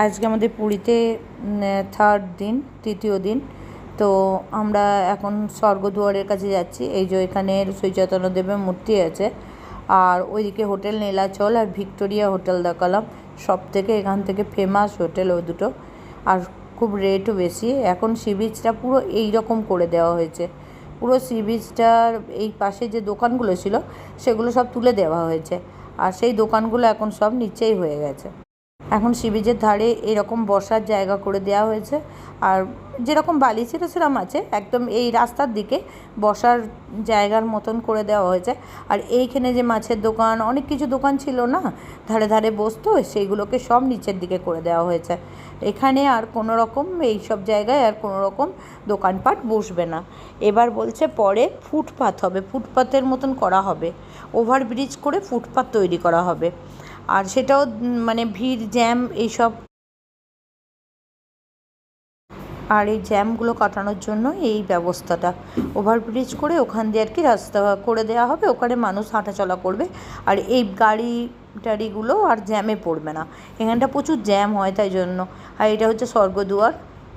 আজকে আমাদের পুরীতে তৃতীয় দিন। তো আমরা এখন স্বর্গদুয়ারের কাছে যাচ্ছি। এই যে এখানে শ্রী চৈতন্যদেবের মূর্তি আছে, আর ওইদিকে হোটেল নীলাচল আর ভিক্টোরিয়া হোটেল দেখালাম। সব থেকে এখান থেকে ফেমাস হোটেল ওই দুটো, আর খুব রেটও বেশি। এখন সি বিচটা পুরো এই রকম করে দেওয়া হয়েছে। পুরো সি বিচটার এই পাশে যে দোকানগুলো ছিল সেগুলো সব তুলে দেওয়া হয়েছে, আর সেই দোকানগুলো এখন সব নিচেই হয়ে গেছে। এখন সি বিচের ধারে এরকম বসার জায়গা করে দেওয়া হয়েছে, আর যেরকম বালি ছিল সেরকম আছে, একদম এই রাস্তার দিকে বসার জায়গার মতন করে দেওয়া হয়েছে। আর এইখানে যে মাছের দোকান, অনেক কিছু দোকান ছিল না, ধারে ধারে বসতো, সেইগুলোকে সব নিচের দিকে করে দেওয়া হয়েছে। এখানে আর কোনো রকম এই সব জায়গায় আর কোনো রকম দোকানপাট বসবে না। এবার বলছে পরে ফুটপাথ হবে, ফুটপাথের মতন করা হবে, ওভারব্রিজ করে ফুটপাথ তৈরি করা হবে। আর সেটাও মানে ভিড় জ্যাম এইসব, আর এই জ্যামগুলো কাটানোর জন্য এই ব্যবস্থাটা, ওভারব্রিজ করে ওখান দিয়ে আর কি রাস্তা করে দেওয়া হবে, ওখানে মানুষ হাঁটাচলা করবে, আর এই গাড়ি টাড়িগুলো আর জ্যামে পড়বে না। এখানটা প্রচুর জ্যাম হয় তাই জন্য। আর এটা হচ্ছে স্বর্গদুয়ার,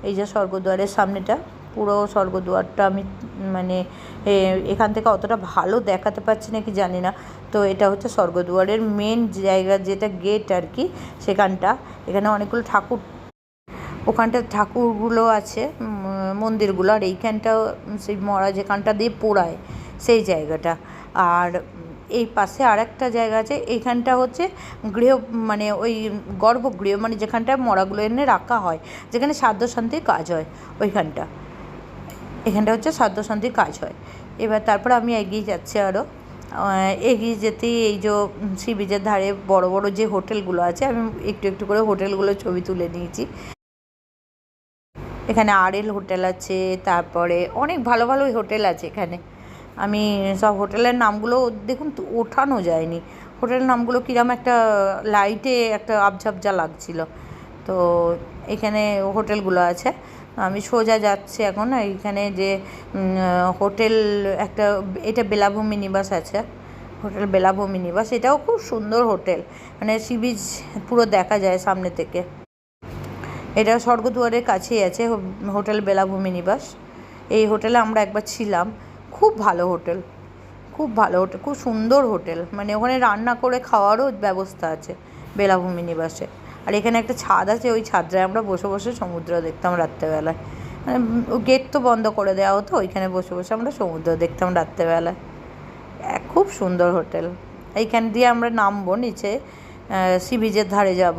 এই যে স্বর্গদুয়ারের সামনেটা, পুরো স্বর্গদুয়ারটা আমি মানে এখান থেকে অতটা ভালো দেখাতে পারছি না কি জানি না। তো এটা হচ্ছে স্বর্গদুয়ারের মেন জায়গা, যেটা গেট আর কি, সেখানটা। এখানে অনেকগুলো ঠাকুর, ওখানটা ঠাকুরগুলো আছে, মন্দিরগুলো, আর এইখানটাও সেই মরা যেখানটা দিয়ে পোড়ায় সেই জায়গাটা। আর এই পাশে আর একটা জায়গা আছে, এইখানটা হচ্ছে গৃহ মানে ওই গর্ভগৃহ, মানে যেখানটায় মরাগুলো এনে রাখা হয়, যেখানে শ্রাদ্ধ শান্তির কাজ হয় ওইখানটা। এখানটা হচ্ছে শ্রাদ্ধ শান্তির কাজ হয়। এবার তারপর আমি এগিয়ে যাচ্ছি, আরও এগিয়ে যেতেই এই যে সি বিচের ধারে বড় বড় যে হোটেলগুলো আছে, আমি একটু একটু করে হোটেলগুলোর ছবি তুলে নিয়েছি। এখানে আরএল হোটেল আছে, তারপরে অনেক ভালো ভালো হোটেল আছে এখানে। আমি সব হোটেলের নামগুলো দেখুন তো ওঠানো যায়নি, হোটেলের নামগুলো কীরকম একটা লাইটে একটা আবঝাবঝা লাগছিল। তো এখানে হোটেলগুলো আছে। আমি সোজা যাচ্ছি এখন, এইখানে যে হোটেল একটা, এটা বেলাভূমি নিবাস আছে, হোটেল বেলাভূমি নিবাস, এটাও খুব সুন্দর হোটেল, মানে সি বিচ পুরো দেখা যায় সামনে থেকে। এটা স্বর্গদুয়ারের কাছেই আছে হোটেল বেলাভূমি নিবাস। এই হোটেলে আমরা একবার ছিলাম, খুব ভালো হোটেল, খুব ভালো হোটেল, খুব সুন্দর হোটেল, মানে ওখানে রান্না করে খাওয়ারও ব্যবস্থা আছে বেলাভূমি নিবাসে। আর এখানে একটা ছাদ আছে, ওই ছাদটায় আমরা বসে বসে সমুদ্র দেখতাম রাত্রেবেলায়, মানে গেট তো বন্ধ করে দেওয়া হতো, ওইখানে বসে বসে আমরা সমুদ্র দেখতাম রাত্রেবেলায়। খুব সুন্দর হোটেল। এইখান দিয়ে আমরা নামবো নিচে, সি বিচের ধারে যাব।